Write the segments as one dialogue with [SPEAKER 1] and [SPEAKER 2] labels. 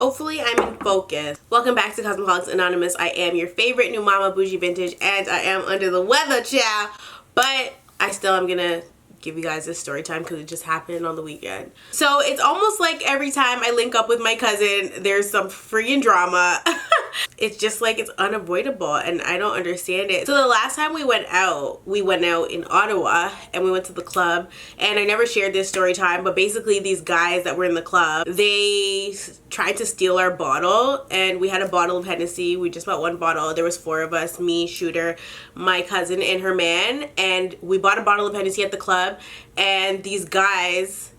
[SPEAKER 1] Hopefully I'm in focus. Welcome back to Cosmopolitan Anonymous. I am your favorite new mama, Bougie Vintage, and I am under the weather, child. But I still am gonna give you guys this story time because it just happened on the weekend. So it's almost like every time I link up with my cousin, there's some freaking drama. It's just like it's unavoidable and I don't understand it. So the last time we went out in Ottawa and we went to the club, and I never shared this story time, but basically these guys that were in the club, they tried to steal our bottle, and we had a bottle of Hennessy. We just bought one bottle. There was 4 of us, me, Shooter, my cousin, and her man, and we bought a bottle of Hennessy at the club, and these guys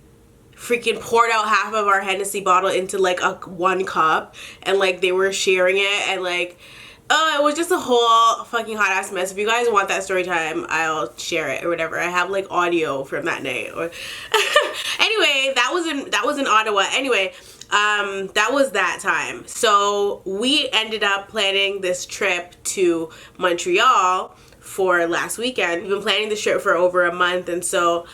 [SPEAKER 1] freaking poured out half of our Hennessy bottle into like one cup, and like they were sharing it, and like, oh, it was just a whole fucking hot ass mess. If you guys want that story time, I'll share it or whatever. I have like audio from that night. Or anyway, that was in Ottawa. Anyway, that was that time. So we ended up planning this trip to Montreal for last weekend. We've been planning this trip for over a month, and so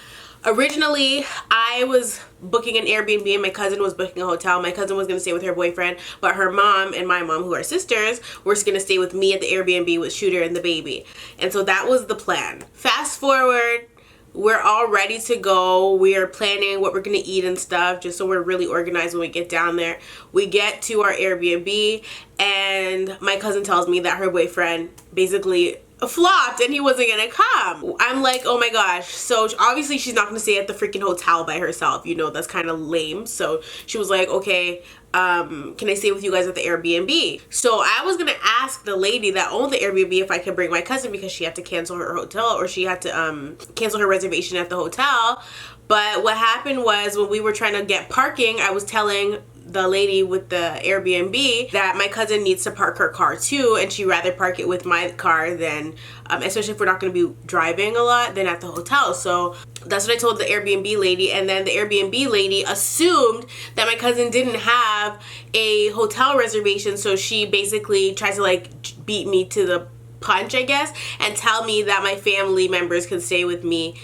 [SPEAKER 1] originally I was booking an Airbnb and my cousin was booking a hotel. My cousin was going to stay with her boyfriend, but her mom and my mom, who are sisters, were going to stay with me at the Airbnb with Shooter and the baby. And so that was the plan. Fast forward, we're all ready to go. We are planning what we're going to eat and stuff, just so we're really organized when we get down there. We get to our Airbnb and my cousin tells me that her boyfriend basically flopped and he wasn't gonna come. I'm like, oh my gosh. So obviously she's not gonna stay at the freaking hotel by herself, you know, that's kind of lame. So she was like, okay, can I stay with you guys at the Airbnb? So I was gonna ask the lady that owned the Airbnb if I could bring my cousin, because she had to cancel her hotel, or she had to cancel her reservation at the hotel. But what happened was, when we were trying to get parking, I was telling the lady with the Airbnb that my cousin needs to park her car too, and she'd rather park it with my car than, especially if we're not going to be driving a lot, than at the hotel. So that's what I told the Airbnb lady, and then the Airbnb lady assumed that my cousin didn't have a hotel reservation, so she basically tried to like beat me to the punch, I guess, and tell me that my family members could stay with me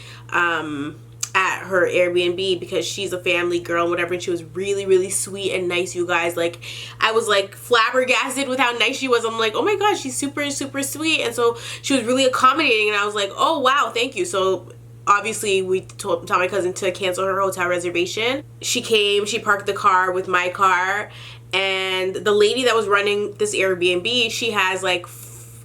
[SPEAKER 1] at her Airbnb because she's a family girl and whatever. And she was really, really sweet and nice, you guys. Like, I was like flabbergasted with how nice she was. I'm like, oh my gosh, she's super, super sweet. And so she was really accommodating, and I was like, oh wow, thank you. So obviously we told my cousin to cancel her hotel reservation. She came, she parked the car with my car, and the lady that was running this Airbnb, she has like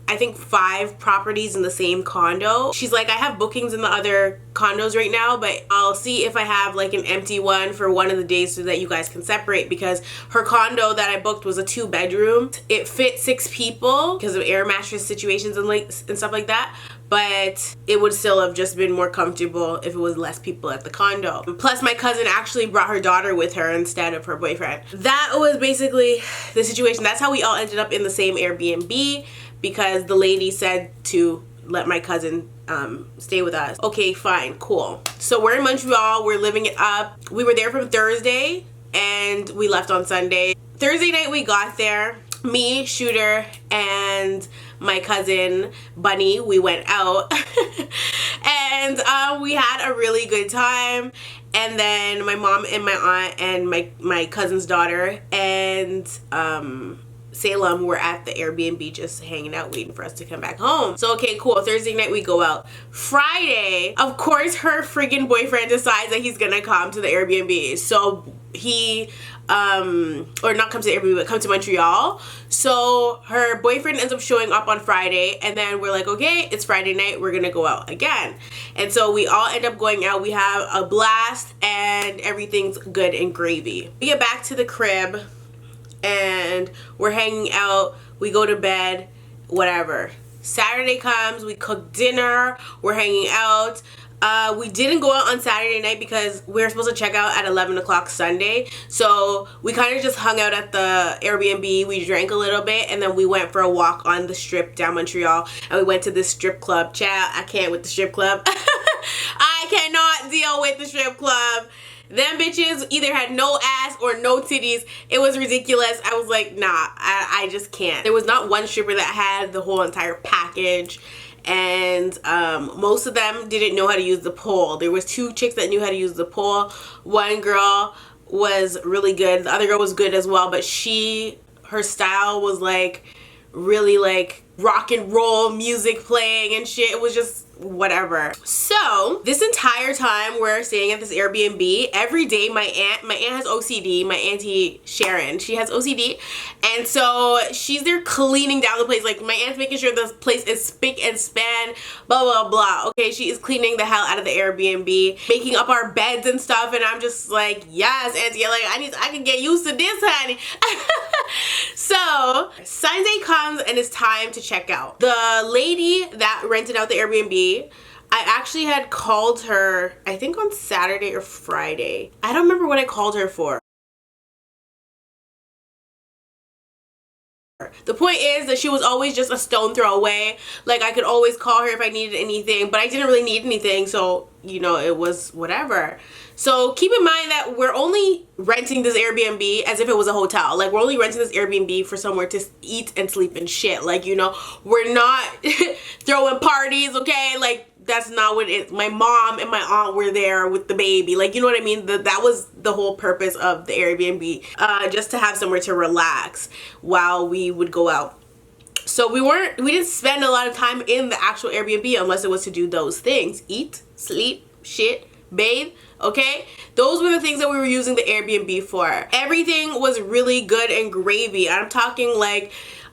[SPEAKER 1] I think 5 properties in the same condo. She's like, I have bookings in the other condos right now, but I'll see if I have like an empty one for one of the days so that you guys can separate, because her condo that I booked was a 2-bedroom. It fit 6 people because of air mattress situations and stuff like that, but it would still have just been more comfortable if it was less people at the condo. Plus my cousin actually brought her daughter with her instead of her boyfriend. That was basically the situation. That's how we all ended up in the same Airbnb, because the lady said to let my cousin stay with us. Okay, fine, cool. So we're in Montreal, we're living it up. We were there from Thursday and we left on Sunday. Thursday night we got there. Me, Shooter, and my cousin Bunny, we went out and we had a really good time. And then my mom and my aunt and my cousin's daughter and Salem were at the Airbnb just hanging out, waiting for us to come back home. So okay, cool. Thursday night we go out. Friday, of course, her friggin' boyfriend decides that he's gonna come to the Airbnb. So he or not come to the Airbnb, but come to Montreal. So her boyfriend ends up showing up on Friday, and then we're like, okay, it's Friday night, we're gonna go out again. And so we all end up going out. We have a blast and everything's good and gravy. We get back to the crib and we're hanging out, we go to bed, whatever. Saturday comes, we cook dinner, we're hanging out. We didn't go out on Saturday night because we were supposed to check out at 11 o'clock Sunday. So we kind of just hung out at the Airbnb. We drank a little bit, and then we went for a walk on the strip down Montreal. And we went to this strip club. Child, I can't with the strip club. I cannot deal with the strip club. Them bitches either had no ass or no titties. It was ridiculous. I was like, nah, I just can't. There was not one stripper that had the whole entire package. And most of them didn't know how to use the pole. There was 2 chicks that knew how to use the pole. One girl was really good. The other girl was good as well, but her style was like really like rock and roll music playing and shit. It was just whatever. So this entire time we're staying at this Airbnb, every day my aunt has OCD, my auntie Sharon, she has OCD, and so she's there cleaning down the place. Like, my aunt's making sure the place is spick and span, blah blah blah. Okay, she is cleaning the hell out of the Airbnb, making up our beds and stuff, and I'm just like, yes, auntie, like I can get used to this, honey. So Sunday comes and it's time to check out. The lady that rented out the Airbnb, I actually had called her, I think on Saturday or Friday. I don't remember what I called her for. The point is that she was always just a stone throw away. Like, I could always call her if I needed anything, but I didn't really need anything, so, you know, it was whatever. So keep in mind that we're only renting this Airbnb as if it was a hotel. Like, we're only renting this Airbnb for somewhere to eat and sleep and shit. Like, you know, we're not throwing parties, okay? Like, that's not what it is. My mom and my aunt were there with the baby. Like, you know what I mean? That was the whole purpose of the Airbnb. Just to have somewhere to relax while we would go out. So we didn't spend a lot of time in the actual Airbnb unless it was to do those things. Eat, sleep, shit, bathe, okay? Those were the things that we were using the Airbnb for. Everything was really good and gravy. I'm talking like,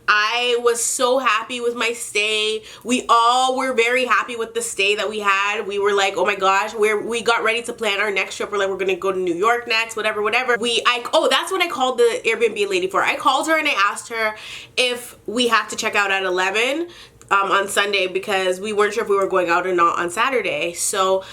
[SPEAKER 1] I was so happy with my stay. We all were very happy with the stay that we had. We were like, oh my gosh, we got ready to plan our next trip. We're like, we're gonna go to New York next, whatever. Oh, that's what I called the Airbnb lady for. I called her and I asked her if we have to check out at 11 on Sunday, because we weren't sure if we were going out or not on Saturday. So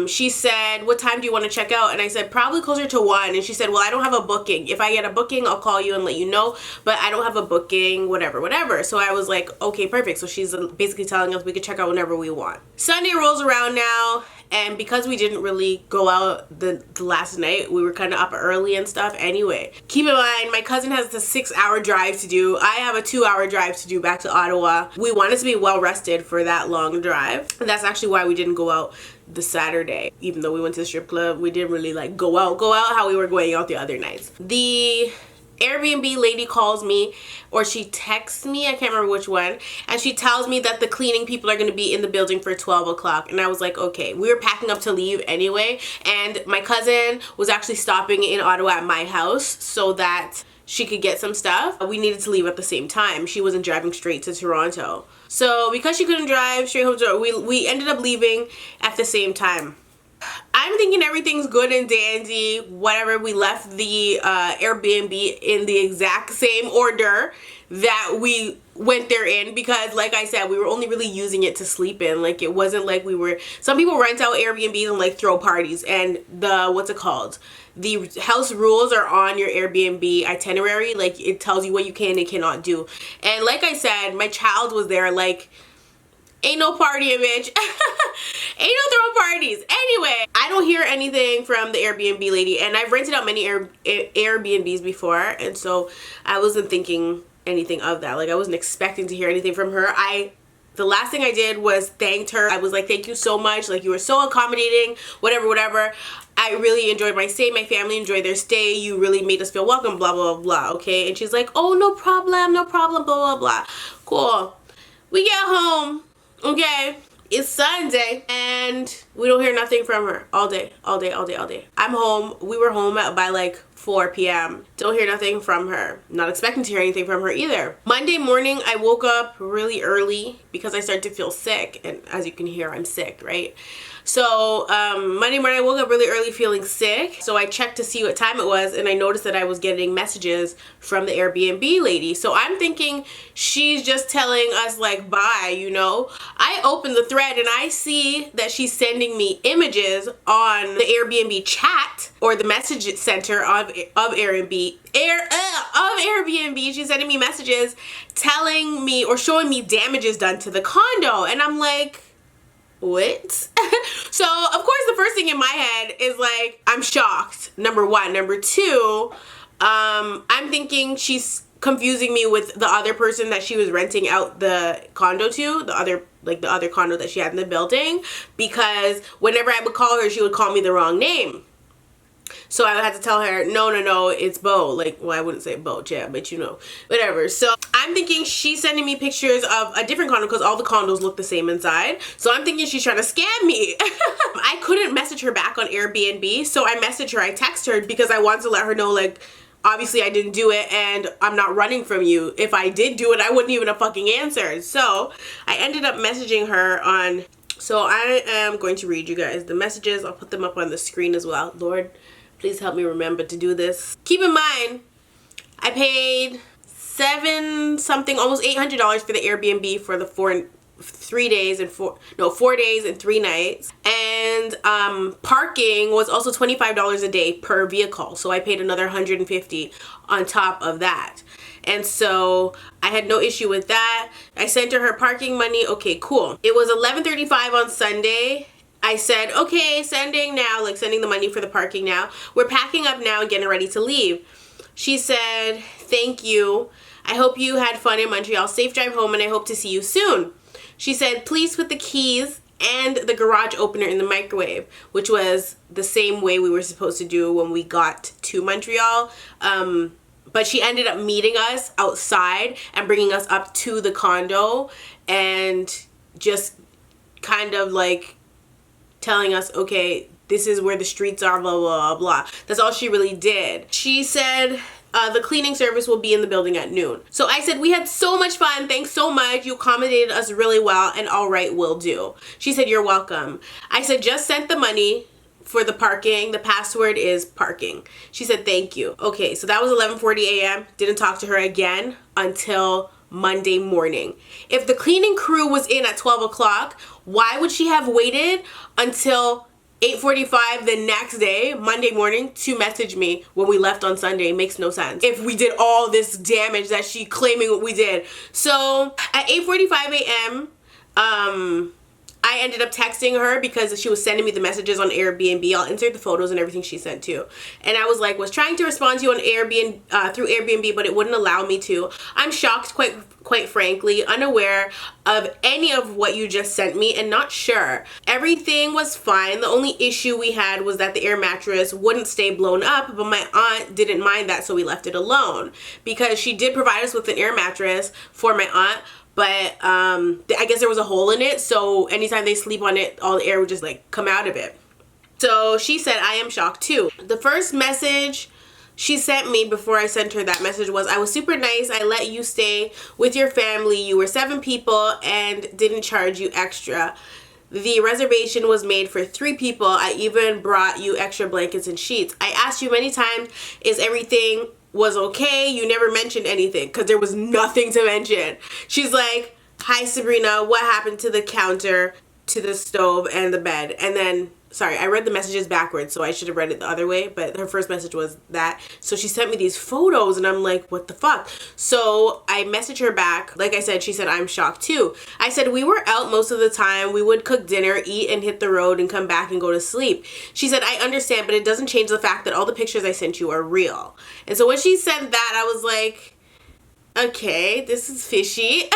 [SPEAKER 1] she said, what time do you want to check out? And I said, probably closer to 1. And she said, well, I don't have a booking. If I get a booking, I'll call you and let you know, but I don't have a booking, whatever. So I was like, okay, perfect. So she's basically telling us we could check out whenever we want. Sunday rolls around now, and because we didn't really go out the last night, we were kind of up early and stuff anyway. Keep in mind, my cousin has a 6-hour drive to do. I have a 2-hour drive to do back to Ottawa. We wanted to be well rested for that long drive. And that's actually why we didn't go out the Saturday. Even though we went to the strip club, we didn't really like go out how we were going out the other nights. The Airbnb lady calls me, or she texts me, I can't remember which one, and she tells me that the cleaning people are going to be in the building for 12 o'clock. And I was like, okay. We were packing up to leave anyway, and my cousin was actually stopping in Ottawa at my house so that she could get some stuff. We needed to leave at the same time. She wasn't driving straight to Toronto. So because she couldn't drive straight home to, we ended up leaving at the same time. I'm thinking everything's good and dandy, whatever. We left the Airbnb in the exact same order that we went there in, because like I said, we were only really using it to sleep in. Like, it wasn't like some people rent out Airbnbs and like throw parties, and the house rules are on your Airbnb itinerary. Like, it tells you what you can and cannot do. And like I said, my child was there, like, ain't no partying, bitch. Ain't no throwing parties. Anyway, I don't hear anything from the Airbnb lady, and I've rented out many Airbnbs before, and so I wasn't thinking anything of that. Like, I wasn't expecting to hear anything from her. The last thing I did was thanked her. I was like, thank you so much. Like, you were so accommodating, whatever. I really enjoyed my stay. My family enjoyed their stay. You really made us feel welcome, blah, blah, blah, okay? And she's like, oh, no problem, blah, blah, blah. Cool. We get home. Okay, it's Sunday and we don't hear nothing from her all day. I'm home. We were home by like 4 p.m. Don't hear nothing from her. Not expecting to hear anything from her either. Monday morning, I woke up really early because I started to feel sick, and as you can hear, I'm sick, right? So Monday morning, I woke up really early feeling sick. So I checked to see what time it was, and I noticed that I was getting messages from the Airbnb lady. So I'm thinking she's just telling us like bye, you know. I open the thread and I see that she's sending me images on the Airbnb chat, or the message center of Airbnb. She's sending me messages telling me or showing me damages done to the condo, and I'm like, what? So of course the first thing in my head is like, I'm shocked, number one. Number two, I'm thinking she's confusing me with the other person that she was renting out the condo to, the other condo that she had in the building, because whenever I would call her, she would call me the wrong name. So I had to tell her, no, it's Bo. Like, well, I wouldn't say Bo, yeah, but you know, whatever. So I'm thinking she's sending me pictures of a different condo because all the condos look the same inside. So I'm thinking she's trying to scam me. I couldn't message her back on Airbnb, so I messaged her, I texted her because I wanted to let her know, like, obviously I didn't do it and I'm not running from you. If I did do it, I wouldn't even have fucking answered. So I ended up messaging her on, so I am going to read you guys the messages. I'll put them up on the screen as well. Lord, please help me remember to do this. Keep in mind, I paid $7 something, almost $800 for the Airbnb for the 4 days and 3 nights. And parking was also $25 a day per vehicle. So I paid another $150 on top of that. And so I had no issue with that. I sent her parking money. Okay, cool. It was 11:35 on Sunday. I said, okay, sending now, like sending the money for the parking now. We're packing up now and getting ready to leave. She said, thank you. I hope you had fun in Montreal. Safe drive home and I hope to see you soon. She said, please put the keys and the garage opener in the microwave, which was the same way we were supposed to do when we got to Montreal. But she ended up meeting us outside and bringing us up to the condo and just kind of like telling us, okay, this is where the streets are, blah, blah, blah. That's all she really did. She said the cleaning service will be in the building at noon. So I said, we had so much fun. Thanks so much. You accommodated us really well and all right, will do. She said, you're welcome. I said, just sent the money for the parking. The password is parking. She said, thank you. Okay, so that was 11:40 a.m. Didn't talk to her again until Monday morning. If the cleaning crew was in at 12 o'clock, why would she have waited until 8:45 the next day, Monday morning, to message me when we left on Sunday? It makes no sense. If we did all this damage that she claiming we did. So at 8:45 a.m., I ended up texting her because she was sending me the messages on Airbnb. I'll insert the photos and everything she sent too. And I was trying to respond to you on Airbnb through Airbnb, but it wouldn't allow me to. I'm shocked, quite frankly, unaware of any of what you just sent me and not sure. Everything was fine. The only issue we had was that the air mattress wouldn't stay blown up, but my aunt didn't mind that, so we left it alone because she did provide us with an air mattress for my aunt. But I guess there was a hole in it, so anytime they sleep on it, all the air would just like come out of it. So she said, I am shocked too. The first message she sent me before I sent her that message was, I was super nice. I let you stay with your family. You were 7 people and didn't charge you extra. The reservation was made for 3 people. I even brought you extra blankets and sheets. I asked you many times, is everything was okay? You never mentioned anything because there was nothing to mention. She's like, hi Sabrina, what happened to the counter, to the stove, and the bed? And then, sorry, I read the messages backwards, so I should have read it the other way, but her first message was that. So she sent me these photos and I'm like, what the fuck? So I messaged her back. Like I said, she said, I'm shocked too. I said, we were out most of the time. We would cook dinner, eat, and hit the road and come back and go to sleep. She said, I understand, but it doesn't change the fact that all the pictures I sent you are real. And so when she said that, I was like, okay, this is fishy.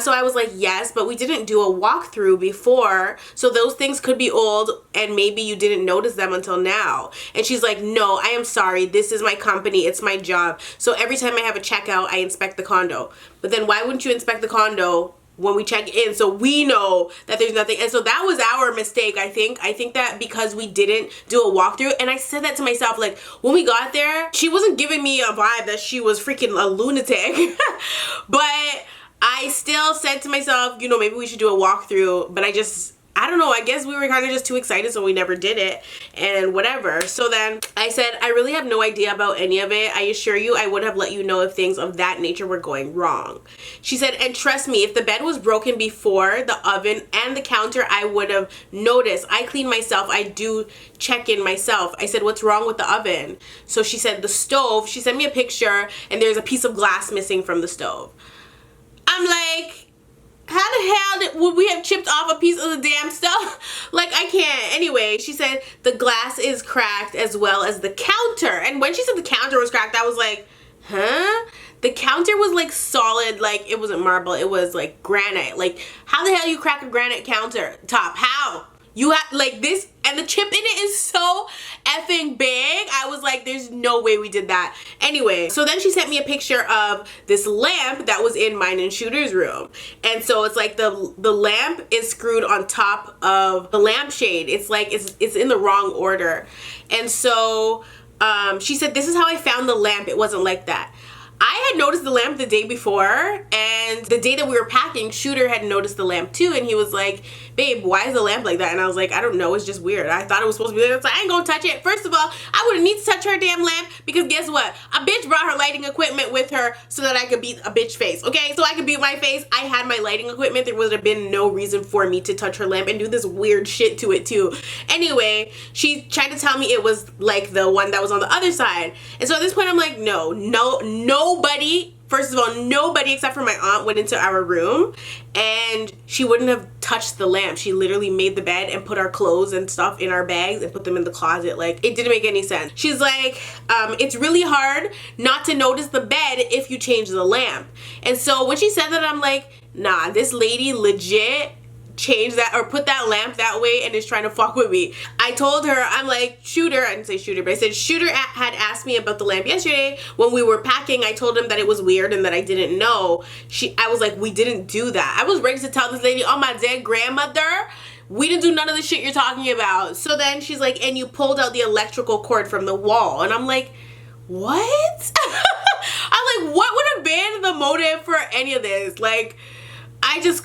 [SPEAKER 1] So I was like, yes, but we didn't do a walkthrough before, so those things could be old and maybe you didn't notice them until now. And she's like, no, I am sorry. This is my company. It's my job. So every time I have a checkout, I inspect the condo. But then why wouldn't you inspect the condo when we check in so we know that there's nothing? And so that was our mistake, I think. I think that because we didn't do a walkthrough, and I said that to myself, like, when we got there, she wasn't giving me a vibe that she was freaking a lunatic. But I still said to myself, you know, maybe we should do a walkthrough, but I don't know, I guess we were kind of just too excited, so we never did it, and whatever. So then I said, I really have no idea about any of it. I assure you I would have let you know if things of that nature were going wrong. She said, and trust me, if the bed was broken before the oven and the counter, I would have noticed. I clean myself. I do check in myself. I said, what's wrong with the oven? So she said, the stove. She sent me a picture, and there's a piece of glass missing from the stove. I'm like, how the hell would we have chipped off a piece of the damn stuff? Like, I can't. Anyway, she said the glass is cracked as well as the counter. And when she said the counter was cracked, I was like, huh? The counter was like solid, like it wasn't marble, it was like granite. Like, how the hell you crack a granite counter top? How? You have like this, and the chip in it is so effing big. I was like, there's no way we did that. Anyway, so then she sent me a picture of this lamp that was in mine and Shooter's room. And so it's like the lamp is screwed on top of the lampshade. It's like it's in the wrong order. And so she said, this is how I found the lamp. It wasn't like that. I had noticed the lamp the day before, and the day that we were packing, Shooter had noticed the lamp too, and he was like, babe, why is the lamp like that? And I was like, I don't know, it's just weird. I thought it was supposed to be there, so I ain't gonna touch it. First of all, I wouldn't need to touch her damn lamp, because guess what? A bitch brought her lighting equipment with her so that I could beat a bitch face, okay? So I could beat my face. I had my lighting equipment. There would have been no reason for me to touch her lamp and do this weird shit to it too. Anyway, she tried to tell me it was like the one that was on the other side. And so at this point, I'm like, nobody, first of all, nobody except for my aunt went into our room, and she wouldn't have touched the lamp. She literally made the bed and put our clothes and stuff in our bags and put them in the closet. Like, it didn't make any sense. She's like, it's really hard not to notice the bed if you change the lamp. And so when she said that, I'm like, nah, this lady legit change that or put that lamp that way and is trying to fuck with me. I told her, I'm like, Shooter, I didn't say Shooter, but I said Shooter had asked me about the lamp yesterday when we were packing. I told him that it was weird and that I didn't know. I was like, we didn't do that. I was ready to tell this lady, oh, my dead grandmother, we didn't do none of the shit you're talking about. So then she's like, and you pulled out the electrical cord from the wall. And I'm like, what? I'm like, what would have been the motive for any of this? Like, I just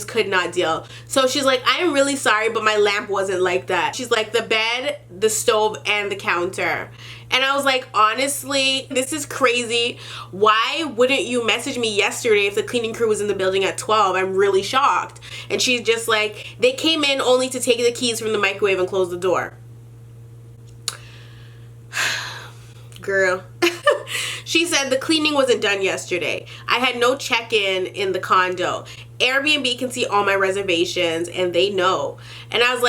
[SPEAKER 1] could not deal. So she's like, I am really sorry, but my lamp wasn't like that. She's like, the bed, the stove, and the counter. And I was like, honestly, this is crazy. Why wouldn't you message me yesterday if the cleaning crew was in the building at 12? I'm really shocked. And she's just like, they came in only to take the keys from the microwave and close the door. Girl. She said the cleaning wasn't done yesterday. I had no check-in in the condo. Airbnb can see all my reservations and they know. And I was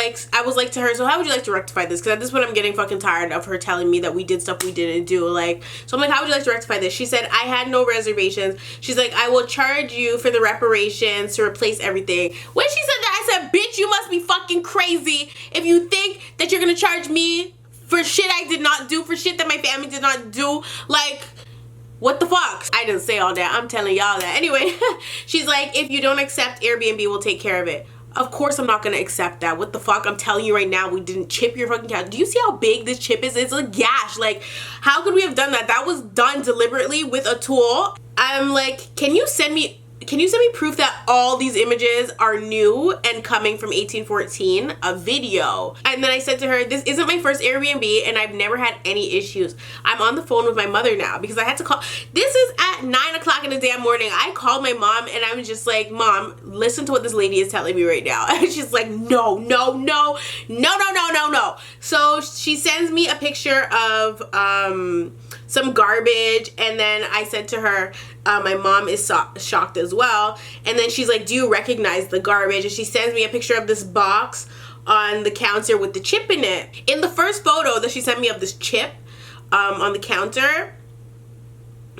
[SPEAKER 1] like to her, so how would you like to rectify this? Because at this point I'm getting fucking tired of her telling me that we did stuff we didn't do. Like, so I'm like, how would you like to rectify this? She said, I had no reservations. She's like, I will charge you for the reparations to replace everything. When she said that, I said, bitch, you must be fucking crazy if you think that you're gonna charge me for shit I did not do, for shit that my family did not do. Like, what the fuck? I didn't say all that. I'm telling y'all that. Anyway, she's like, if you don't accept, Airbnb will take care of it. Of course I'm not gonna accept that. What the fuck? I'm telling you right now, we didn't chip your fucking couch. Do you see how big this chip is? It's a gash. Like, how could we have done that? That was done deliberately with a tool. I'm like, can you send me proof that all these images are new and coming from 1814, a video? And then I said to her, this isn't my first Airbnb and I've never had any issues. I'm on the phone with my mother now because I had to call. This is at 9 o'clock in the damn morning. I called my mom and I was just like, Mom, listen to what this lady is telling me right now. And she's like, no. So she sends me a picture of some garbage, and then I said to her, my mom is shocked as well. And then she's like, do you recognize the garbage? And she sends me a picture of this box on the counter with the chip in it. In the first photo that she sent me of this chip on the counter,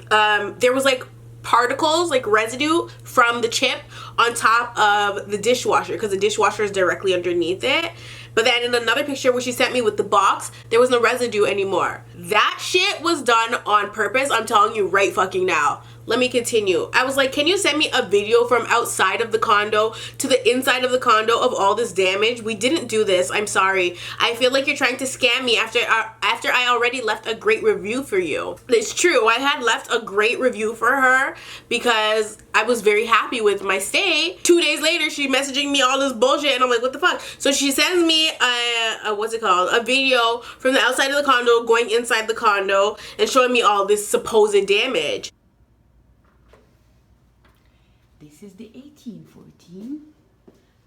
[SPEAKER 1] there was like particles, like residue from the chip on top of the dishwasher, because the dishwasher is directly underneath it. But then in another picture where she sent me with the box, there was no residue anymore. That shit was done on purpose. I'm telling you right fucking now. Let me continue. I was like, can you send me a video from outside of the condo to the inside of the condo of all this damage? We didn't do this. I'm sorry. I feel like you're trying to scam me after I already left a great review for you. It's true. I had left a great review for her because I was very happy with my stay. 2 days later, she's messaging me all this bullshit and I'm like, what the fuck? So she sends me a video from the outside of the condo going inside the condo and showing me all this supposed damage.
[SPEAKER 2] This is the 1814.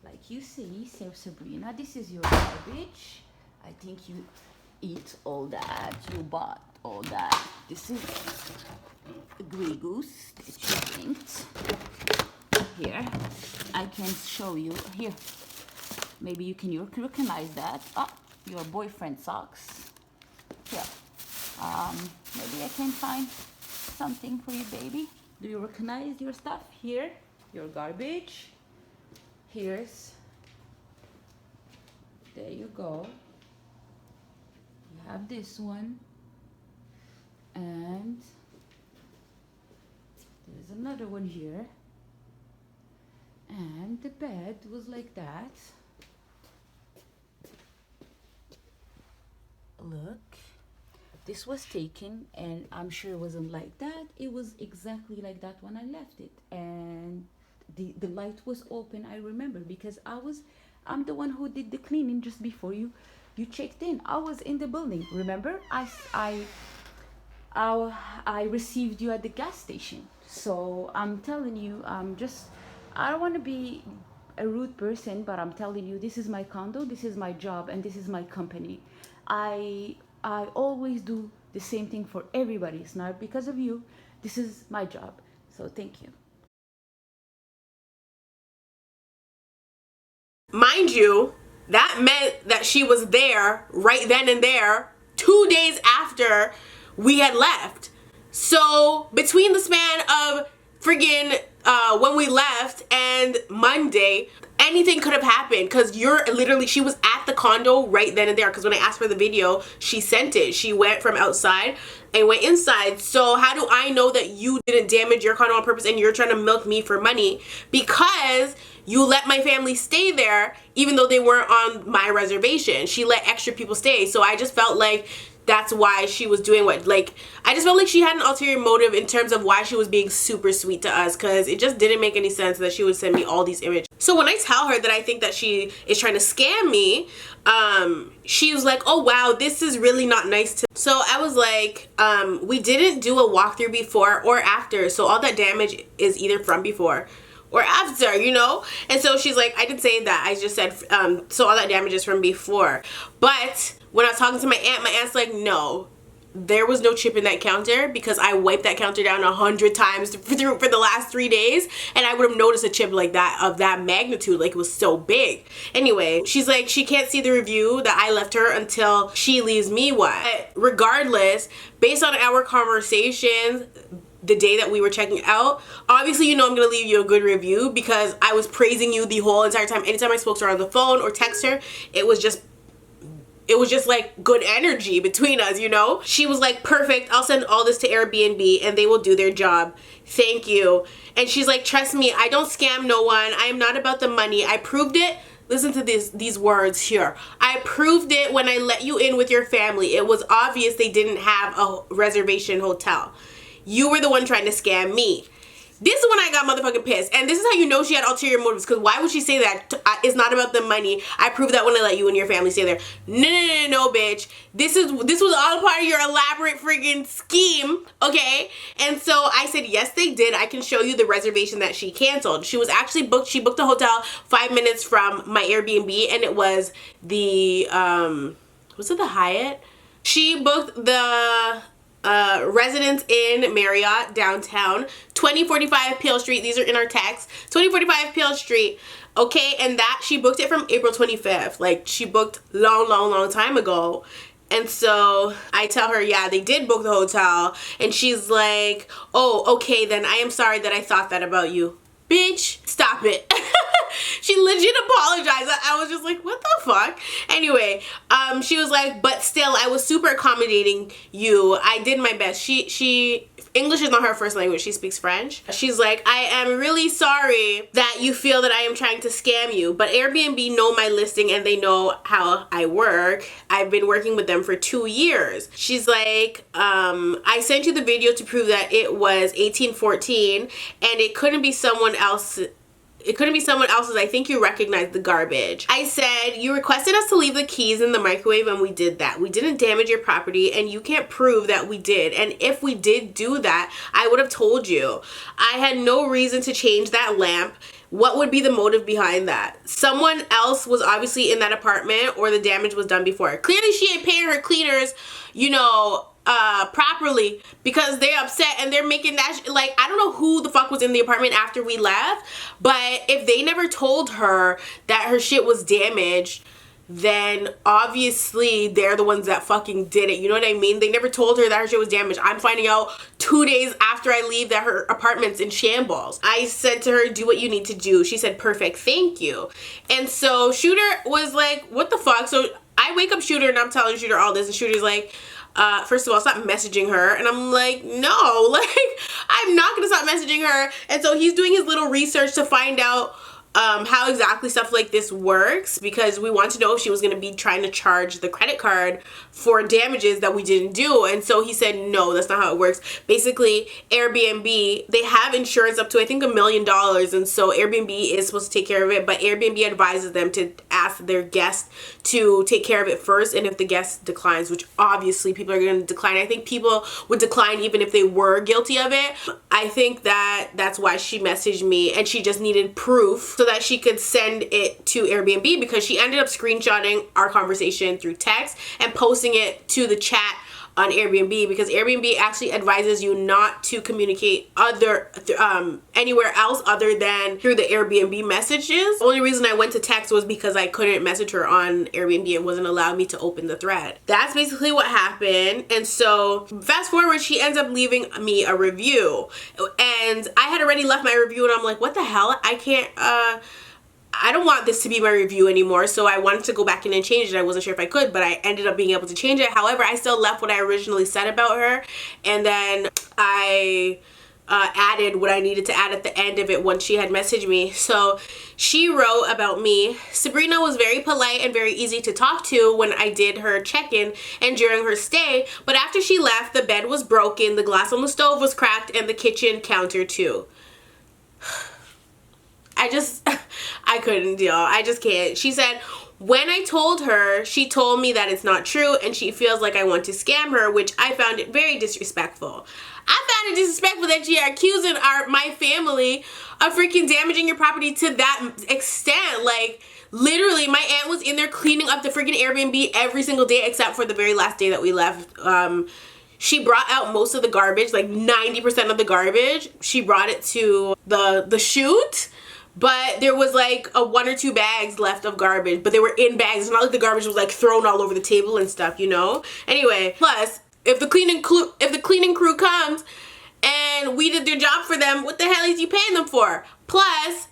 [SPEAKER 2] Like you see, so Sabrina, this is your garbage. I think you eat all that, you bought all that. This is a Grey Goose that you inked. Here, I can show you. Here, maybe you can recognize that. Oh, your boyfriend's socks. Here, maybe I can find something for you, baby. Do you recognize your stuff? Here, your garbage. Here's There you go. You have this one. And there's another one here. And the bed was like that. Look. This was taken, and I'm sure it wasn't like that. It was exactly like that when I left it. And the light was open, I remember, because I'm the one who did the cleaning just before you checked in. I was in the building, remember? I received you at the gas station. So I'm telling you, I don't want to be a rude person, but I'm telling you, this is my condo, this is my job, and this is my company. I always do the same thing for everybody. It's not because of you. This is my job. So thank you.
[SPEAKER 1] Mind you, that meant that she was there right then and there 2 days after we had left. So between the span of friggin' when we left and Monday, anything could have happened, because she was at the condo right then and there, because when I asked for the video, she sent it. She went from outside and went inside. So how do I know that you didn't damage your condo on purpose and you're trying to milk me for money? Because you let my family stay there even though they weren't on my reservation. She let extra people stay. So I just felt like that's why she was doing I just felt like she had an ulterior motive in terms of why she was being super sweet to us, because it just didn't make any sense that she would send me all these images. So when I tell her that I think that she is trying to scam me, she was like, oh wow, this is really not nice to. So I was like, we didn't do a walkthrough before or after, so all that damage is either from before or after, you know? And so she's like, I didn't say that, I just said, so all that damage is from before. But when I was talking to my aunt's like, no, there was no chip in that counter, because I wiped that counter down 100 times for the last 3 days, and I would have noticed a chip like that, of that magnitude, like it was so big. Anyway, she's like, she can't see the review that I left her until she leaves me one. But regardless, based on our conversations the day that we were checking out, obviously you know I'm gonna leave you a good review, because I was praising you the whole entire time. Anytime I spoke to her on the phone or text her, it was just like good energy between us, you know? She was like, perfect, I'll send all this to Airbnb and they will do their job. Thank you. And she's like, trust me, I don't scam no one. I am not about the money. I proved it. Listen to these words here. I proved it when I let you in with your family. It was obvious they didn't have a reservation hotel. You were the one trying to scam me. This is when I got motherfucking pissed. And this is how you know she had ulterior motives, because why would she say that? It's not about the money. I proved that when I let you and your family stay there. No, bitch. This was all part of your elaborate friggin' scheme, okay? And so I said, yes, they did. I can show you the reservation that she canceled. She was actually booked. She booked a hotel 5 minutes from my Airbnb, and it was the, was it the Hyatt? She booked the Residence Inn Marriott downtown, 2045 Peel Street. These are in our text. 2045 Peel Street. Okay, and that she booked it from April 25th. Like, she booked long time ago. And so I tell her, yeah, they did book the hotel. And she's like, oh, okay, then I am sorry that I thought that about you. Bitch, stop it. She legit apologized. I was just like, what the fuck? Anyway, she was like, but still, I was super accommodating you. I did my best. She English is not her first language. She speaks French. She's like, I am really sorry that you feel that I am trying to scam you, but Airbnb know my listing and they know how I work. I've been working with them for 2 years. She's like, I sent you the video to prove that it was 1814 and it couldn't be someone else. It couldn't be someone else's. I think you recognize the garbage. I said, you requested us to leave the keys in the microwave and we did that. We didn't damage your property and you can't prove that we did. And if we did do that, I would have told you. I had no reason to change that lamp. What would be the motive behind that? Someone else was obviously in that apartment or the damage was done before. Clearly she ain't paying her cleaners, you know, properly, because they're upset and they're making that like, I don't know who the fuck was in the apartment after we left, but if they never told her that her shit was damaged, then obviously they're the ones that fucking did it. You know what I mean? They never told her that her shit was damaged. I'm finding out 2 days after I leave that her apartment's in shambles. I said to her, do what you need to do. She said, perfect, thank you. And so Shooter was like, what the fuck? So I wake up Shooter and I'm telling Shooter all this, and Shooter's like, first of all, stop messaging her. And I'm like, no, like, I'm not gonna stop messaging her. And so he's doing his little research to find out how exactly stuff like this works, because we want to know if she was going to be trying to charge the credit card for damages that we didn't do. And so he said, no, that's not how it works. Basically, Airbnb, they have insurance up to, I think, $1 million. And so Airbnb is supposed to take care of it, but Airbnb advises them to ask their guest to take care of it first. And if the guest declines, which obviously people are going to decline, I think people would decline even if they were guilty of it. I think that that's why she messaged me, and she just needed proof so that she could send it to Airbnb, because she ended up screenshotting our conversation through text and posting it to the chat on Airbnb, because Airbnb actually advises you not to communicate anywhere else other than through the Airbnb messages. The only reason I went to text was because I couldn't message her on Airbnb. It wasn't allowing me to open the thread. That's basically what happened. And so fast forward, she ends up leaving me a review, and I had already left my review, and I'm like, what the hell? I don't want this to be my review anymore. So I wanted to go back in and change it. I wasn't sure if I could, but I ended up being able to change it. However, I still left what I originally said about her, and then I added what I needed to add at the end of it once she had messaged me. So she wrote about me: Sabrina was very polite and very easy to talk to when I did her check-in and during her stay, but after she left, the bed was broken, the glass on the stove was cracked, and the kitchen counter too. I couldn't deal. I just can't. She said, when I told her, she told me that it's not true and she feels like I want to scam her, which I found it very disrespectful. I found it disrespectful that she accusing my family of freaking damaging your property to that extent. Like, literally, my aunt was in there cleaning up the freaking Airbnb every single day except for the very last day that we left. She brought out most of the garbage, like 90% of the garbage. She brought it to the chute. But there was like 1 or 2 bags left of garbage, but they were in bags. It's not like the garbage was like thrown all over the table and stuff, you know? Anyway, plus, if the cleaning crew comes and we did their job for them, what the hell is you paying them for? Plus,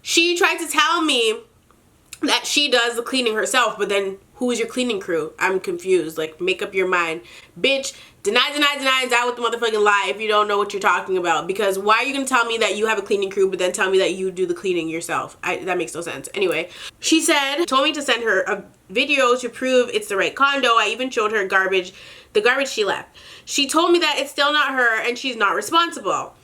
[SPEAKER 1] she tried to tell me that she does the cleaning herself, but then who is your cleaning crew? I'm confused. Like, make up your mind. Bitch, deny, and die with the motherfucking lie if you don't know what you're talking about. Because why are you going to tell me that you have a cleaning crew, but then tell me that you do the cleaning yourself? That makes no sense. Anyway, she told me to send her a video to prove it's the right condo. I even showed her the garbage she left. She told me that it's still not her and she's not responsible.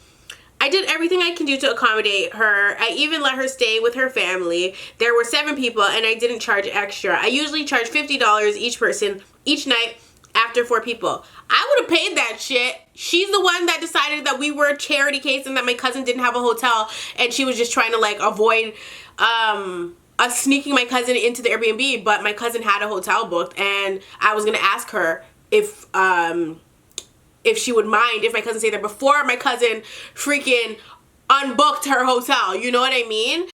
[SPEAKER 1] I did everything I can do to accommodate her. I even let her stay with her family. There were 7 people and I didn't charge extra. I usually charge $50 each person each night after 4 people. I would have paid that shit. She's the one that decided that we were a charity case and that my cousin didn't have a hotel, and she was just trying to like avoid us sneaking my cousin into the Airbnb, but my cousin had a hotel booked, and I was gonna ask her if she would mind if my cousin stayed there before my cousin freaking unbooked her hotel. You know what I mean?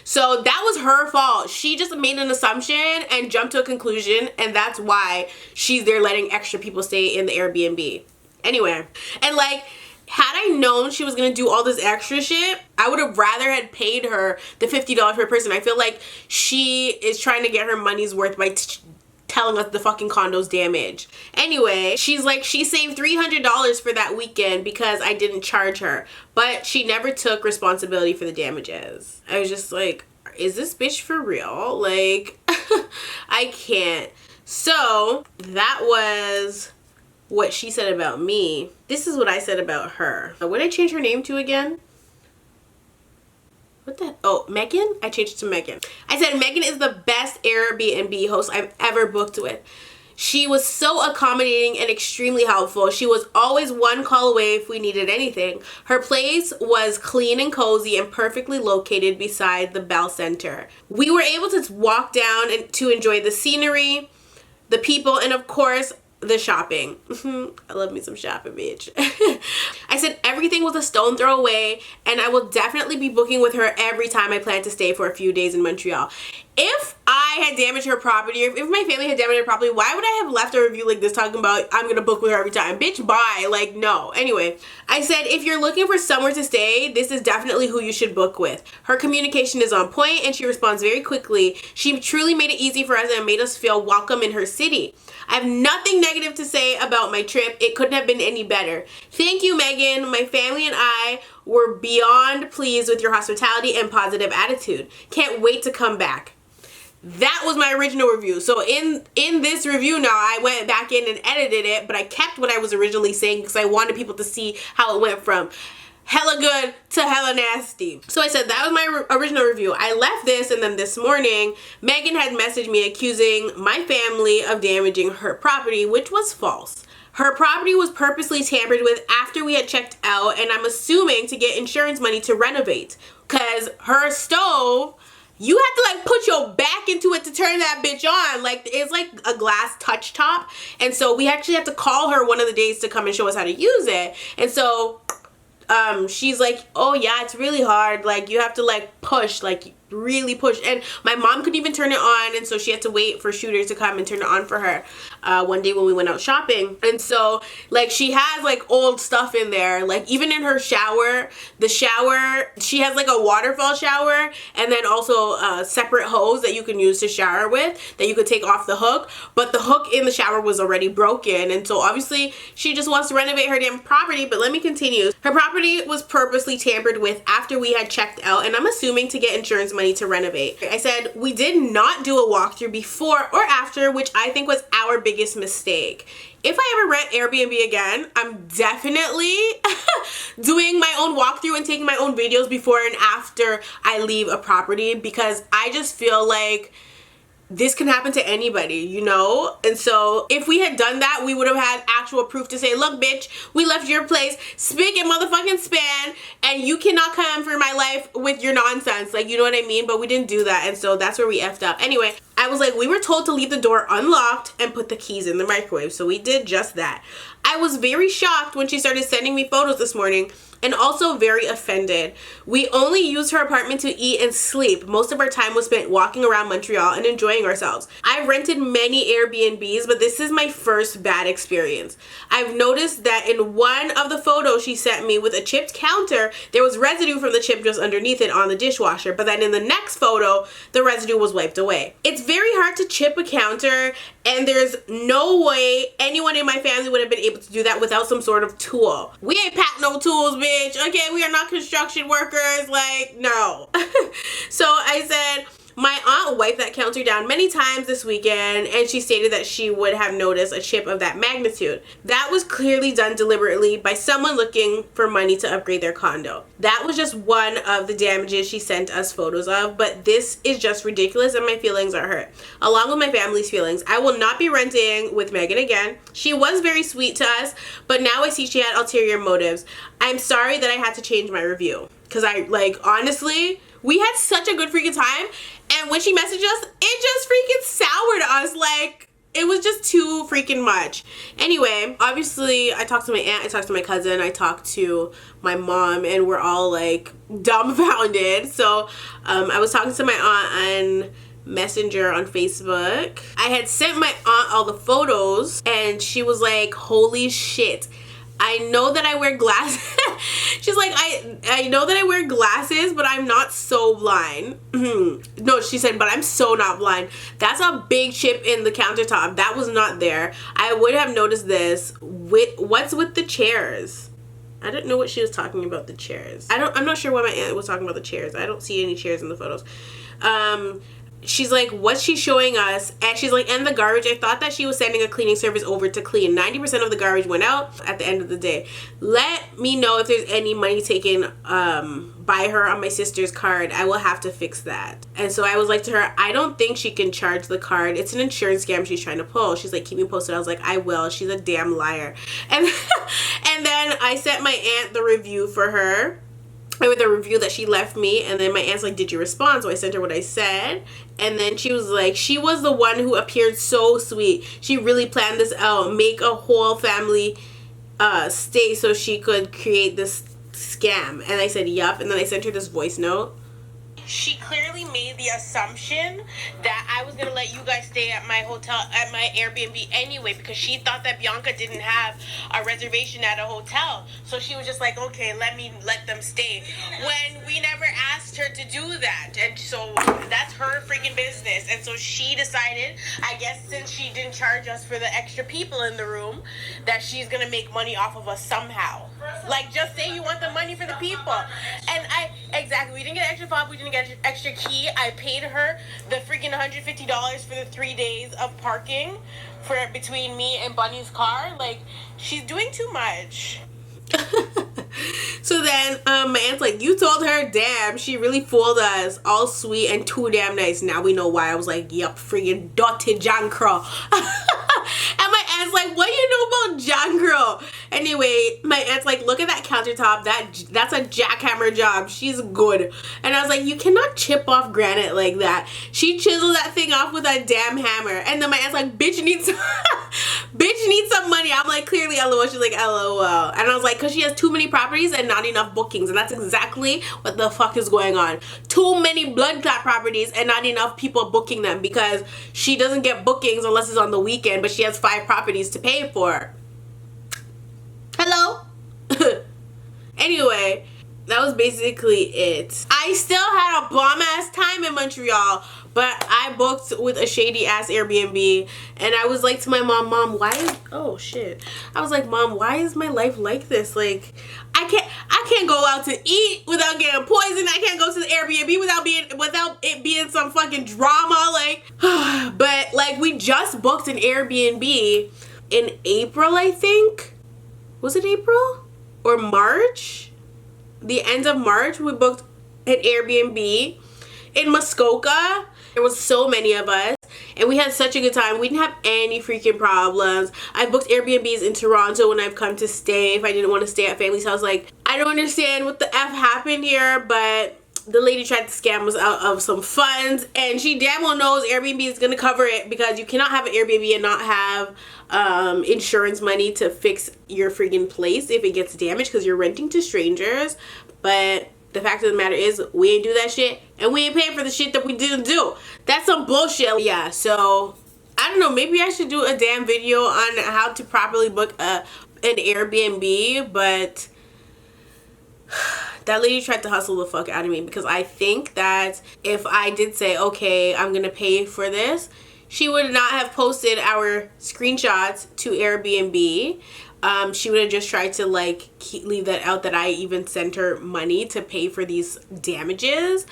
[SPEAKER 1] So that was her fault. She just made an assumption and jumped to a conclusion, and that's why she's there letting extra people stay in the Airbnb. Anyway, and like, had I known she was gonna do all this extra shit, I would have rather had paid her the $50 per person. I feel like she is trying to get her money's worth by telling us the fucking condo's damaged. Anyway, she's like, she saved $300 for that weekend because I didn't charge her, but she never took responsibility for the damages. I was just like, is this bitch for real? Like, I can't. So that was what she said about me. This is what I said about her. What did I change her name to again? What the? Oh, Megan? I changed it to Megan. I said Megan is the best Airbnb host I've ever booked with. She was so accommodating and extremely helpful. She was always one call away if we needed anything. Her place was clean and cozy and perfectly located beside the Bell Center. We were able to walk down and to enjoy the scenery, the people, and of course, the shopping. I love me some shopping, bitch. I I said everything was a stone throw away, and I will definitely be booking with her every time I plan to stay for a few days in Montreal. If I had damaged her property, or if my family had damaged her property, why would I have left a review like this talking about I'm gonna book with her every time? Bitch, bye. Like, no. Anyway, I said if you're looking for somewhere to stay, this is definitely who you should book with. Her communication is on point and she responds very quickly. She truly made it easy for us and made us feel welcome in her city. I have nothing negative to say about my trip. It couldn't have been any better. Thank you, Megan. My family and I were beyond pleased with your hospitality and positive attitude. Can't wait to come back. That was my original review. So in this review now, I went back in and edited it, but I kept what I was originally saying because I wanted people to see how it went from hella good to hella nasty. So I said that was my original review. I left this, and then this morning, Megan had messaged me accusing my family of damaging her property, which was false. Her property was purposely tampered with after we had checked out, and I'm assuming to get insurance money to renovate. Because her stove, you have to like put your back into it to turn that bitch on. Like, it's like a glass touch top. And so we actually have to call her one of the days to come and show us how to use it. And so she's like, oh yeah, it's really hard. Like, you have to like push, like really push. And my mom couldn't even turn it on, and so she had to wait for shooters to come and turn it on for her one day when we went out shopping. And so like she has like old stuff in there, like even in her shower, the shower, she has like a waterfall shower, and then also a separate hose that you can use to shower with that you could take off the hook, but the hook in the shower was already broken. And so obviously she just wants to renovate her damn property. But let me continue. Her property was purposely tampered with after we had checked out, and I'm assuming to get insurance money to renovate. I said we did not do a walkthrough before or after, which I think was our biggest mistake. If I ever rent Airbnb again, I'm definitely doing my own walkthrough and taking my own videos before and after I leave a property, because I just feel like this can happen to anybody, you know? And so if we had done that, we would have had actual proof to say, look, bitch, we left your place spick and motherfucking span, and you cannot come for my life with your nonsense. Like, you know what I mean? But we didn't do that, and so that's where we effed up. Anyway, I was like, we were told to leave the door unlocked and put the keys in the microwave, so we did just that. I was very shocked when she started sending me photos this morning, and also very offended. We only used her apartment to eat and sleep. Most of our time was spent walking around Montreal and enjoying ourselves. I've rented many Airbnbs, but this is my first bad experience. I've noticed that in one of the photos she sent me with a chipped counter, there was residue from the chip just underneath it on the dishwasher, but then in the next photo, the residue was wiped away. It's very hard to chip a counter, and there's no way anyone in my family would have been able to do that without some sort of tool. We ain't packed no tools, bitch. Okay, we are not construction workers. Like, no. So I said, my aunt wiped that counter down many times this weekend, and she stated that she would have noticed a chip of that magnitude. That was clearly done deliberately by someone looking for money to upgrade their condo. That was just one of the damages she sent us photos of, but this is just ridiculous, and my feelings are hurt. Along with my family's feelings, I will not be renting with Megan again. She was very sweet to us, but now I see she had ulterior motives. I'm sorry that I had to change my review, because honestly, we had such a good freaking time, and when she messaged us, it just freaking soured us. Like, it was just too freaking much. Anyway, obviously, I talked to my aunt, I talked to my cousin, I talked to my mom, and we're all like dumbfounded. So I was talking to my aunt on Messenger on Facebook. I had sent my aunt all the photos, and she was like, holy shit, I know that I wear glasses. She's like, I know that I wear glasses, but I'm not so blind. No, she said, but I'm so not blind. That's a big chip in the countertop. That was not there. I would have noticed this. What's with the chairs? I didn't know what she was talking about, the chairs. I'm not sure why my aunt was talking about the chairs. I don't see any chairs in the photos. She's like, what's she showing us? And she's like, and the garbage. I thought that she was sending a cleaning service over to clean. 90% of the garbage went out at the end of the day. Let me know if there's any money taken by her on my sister's card. I will have to fix that. And so I was like to her, I don't think she can charge the card. It's an insurance scam she's trying to pull. She's like, keep me posted. I was like, I will. She's a damn liar. And then I sent my aunt the review for her. With a review that she left me, and then my aunt's like, did you respond? So I sent her what I said, and then she was like, she was the one who appeared so sweet. She really planned this out, make a whole family stay so she could create this scam. And I said, yup. And then I sent her this voice note. She clearly made the assumption that I was gonna let you guys stay at my hotel, at my Airbnb anyway, because she thought that Bianca didn't have a reservation at a hotel. So she was just like, okay, let them stay. When we never asked her to do that. And so that's her freaking business. And so she decided, I guess since she didn't charge us for the extra people in the room, that she's gonna make money off of us somehow. Like, just say you want the money for the people. And exactly, we didn't get extra fob, we didn't get extra key. I paid her the freaking $150 for the 3 days of parking for between me and Bunny's car. Like, she's doing too much. So then my aunt's like, you told her, damn, she really fooled us. All sweet and too damn nice. Now we know why. I was like, yup, friggin' Dottie Jankro. And my aunt's like, what do you know about Jankro? Anyway, my aunt's like, look at that countertop. That's a jackhammer job. She's good. And I was like, you cannot chip off granite like that. She chiseled that thing off with a damn hammer. And then my aunt's like, bitch needs bitch needs some money. I'm like, clearly LOL. She's like, LOL. And I was like, because she has too many properties and not enough bookings. And that's exactly what the fuck is going on. Too many blood clot properties and not enough people booking them, because she doesn't get bookings unless it's on the weekend, but she has 5 properties to pay for. Hello? Anyway, that was basically it. I still had a bomb ass time in Montreal, but I booked with a shady ass Airbnb, and I was like to my mom, why is, oh shit. I was like, Mom, why is my life like this? Like, I can't go out to eat without getting poisoned. I can't go to the Airbnb without it being some fucking drama. Like, but like, we just booked an Airbnb in April, I think. Was it April or March? The end of March, we booked an Airbnb in Muskoka. There was so many of us, and we had such a good time. We didn't have any freaking problems. I've booked Airbnbs in Toronto when I've come to stay if I didn't want to stay at family's house. Like, I don't understand what the F happened here, but the lady tried to scam us out of some funds, and she damn well knows Airbnb is going to cover it, because you cannot have an Airbnb and not have insurance money to fix your freaking place if it gets damaged, because you're renting to strangers. But the fact of the matter is, we ain't do that shit, and we ain't paying for the shit that we didn't do. That's some bullshit. Yeah, so I don't know, maybe I should do a damn video on how to properly book an Airbnb, but that lady tried to hustle the fuck out of me, because I think that if I did say, okay, I'm gonna pay for this, she would not have posted our screenshots to Airbnb. She would have just tried to like leave that out, that I even sent her money to pay for these damages,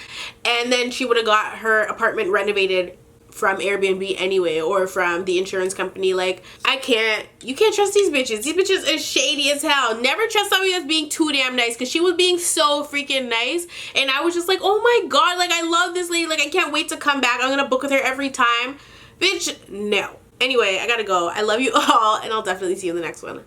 [SPEAKER 1] and then she would have got her apartment renovated from Airbnb anyway, or from the insurance company. Like, you can't trust these bitches. These bitches are shady as hell. Never trust somebody that's being too damn nice, because she was being so freaking nice, and I was just like, oh my god, like, I love this lady, like, I can't wait to come back. I'm gonna book with her every time. Bitch, no. Anyway, I gotta go. I love you all, and I'll definitely see you in the next one.